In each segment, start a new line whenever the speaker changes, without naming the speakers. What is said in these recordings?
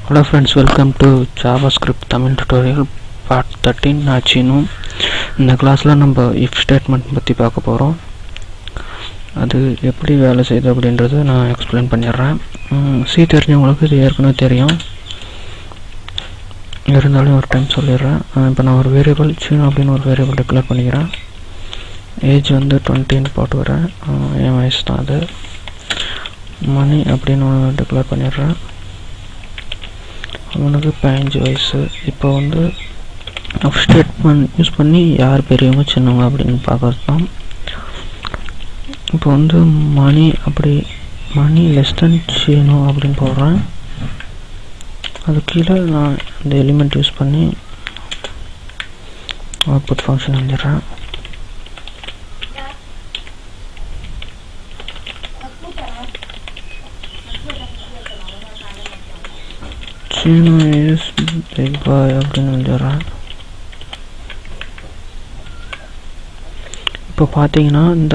Hello friends, welcome to JavaScript Tamil tutorial part 13. நான் சீனு. இந்த கிளாஸில் நம்ம if statement பற்றி பார்க்க போகிறோம். அது எப்படி வேலை செய்யுது அப்படின்றத நான் எக்ஸ்பிளைன் பண்ணிடுறேன். சி தெரிஞ்சவங்களுக்கு இது ஏற்கனவே தெரியும், இருந்தாலும் ஒரு டைம் சொல்லிடுறேன். இப்போ நான் ஒரு வேரியபிள் சீனு அப்படின்னு ஒரு வேரியபிள் டிக்ளேர் பண்ணிக்கிறேன். ஏஜ் வந்து 20 போட்டு வரேன், என் வயசு தான் அது. மணி அப்படின்னு டிக்ளேர் பண்ணிடுறேன், அவனுக்கு 15 வயசு. இப்போ வந்து ஸ்டேட்மெண்ட் யூஸ் பண்ணி யார் பெரியவங்க சின்னவங்க அப்படின்னு பார்க்கறது தான். இப்போ வந்து மணி லெஸ் தென் சீனு அப்படின்னு போடுறேன். அது கீழே நான் இந்த எலிமெண்ட் யூஸ் பண்ணி அவுட்புட் ஃபங்க்ஷன் எழுதிடுறேன். சீனு இஸ் பிக் பாய் அப்படின்னு எழுதிடுறேன். இப்போ பார்த்தீங்கன்னா இந்த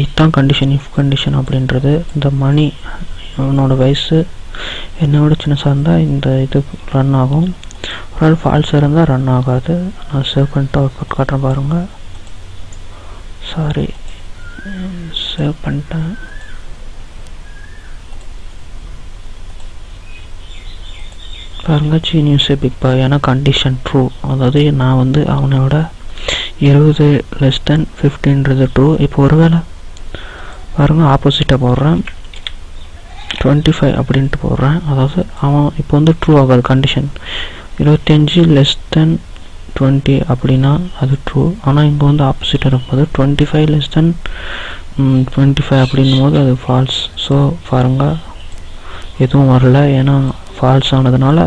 இதுதான் கண்டிஷன், இஃப் கண்டிஷன் அப்படின்றது. இந்த மணி அவனோட வயசு என்னோட சின்னசாக இருந்தால் இந்த இது ரன் ஆகும், ஒரு ஃபால்ஸாக இருந்தால் ரன் ஆகாது. நான் சேவ் பண்ணிட்டு அவுட்புட் காட்டுறேன் பாருங்கள். சாரி, சேவ் பண்ணிட்டேன். பாருங்க, சீனியூஸே பிக் பாய், ஏன்னா கண்டிஷன் ட்ரூ. அதாவது நான் வந்து அவனோட 20 லெஸ் தென் 15ன்றது ட்ரூ. இப்போ ஒருவேளை பாருங்க ஆப்போசிட்டாக போடுறேன், 25 அப்படின்ட்டு போடுறேன். அதாவது அவன் இப்போ வந்து ட்ரூ ஆகாது. கண்டிஷன் 25 லெஸ் தென் 20 அப்படின்னா அது ட்ரூ. ஆனால் இங்கே வந்து ஆப்போசிட்டாக இருக்கும்போது 25 லெஸ் தென் 25 அப்படின்னும் போது அது ஃபால்ஸ். ஸோ பாருங்க எதுவும் வரல, ஏன்னா ஃபால்ஸ் ஆனதுனால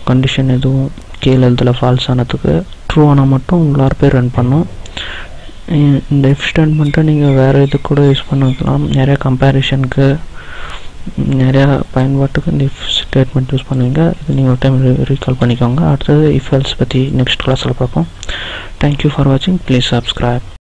கண்டிஷன் எதுவும் கீழே எழுதல. ஃபால்ஸ் ஆனதுக்கு ட்ரூ ஆனால் மட்டும் உங்களார் பேர் ரன் பண்ணும். இந்த இஃப் ஸ்டேட்மெண்ட்டை நீங்கள் வேறு இது கூட யூஸ் பண்ணிக்கலாம். நிறையா கம்பேரிஷனுக்கு, நிறையா பயன்பாட்டுக்கு இந்த இஃப் ஸ்டேட்மெண்ட் யூஸ் பண்ணுவீங்க. இது நீங்கள் ஒரு டைம் ரீகால் பண்ணிக்கோங்க. அடுத்தது இஃப் எல்ஸ் பற்றி நெக்ஸ்ட் கிளாஸில் பார்ப்போம். தேங்க்யூ ஃபார் வாட்சிங். Please subscribe.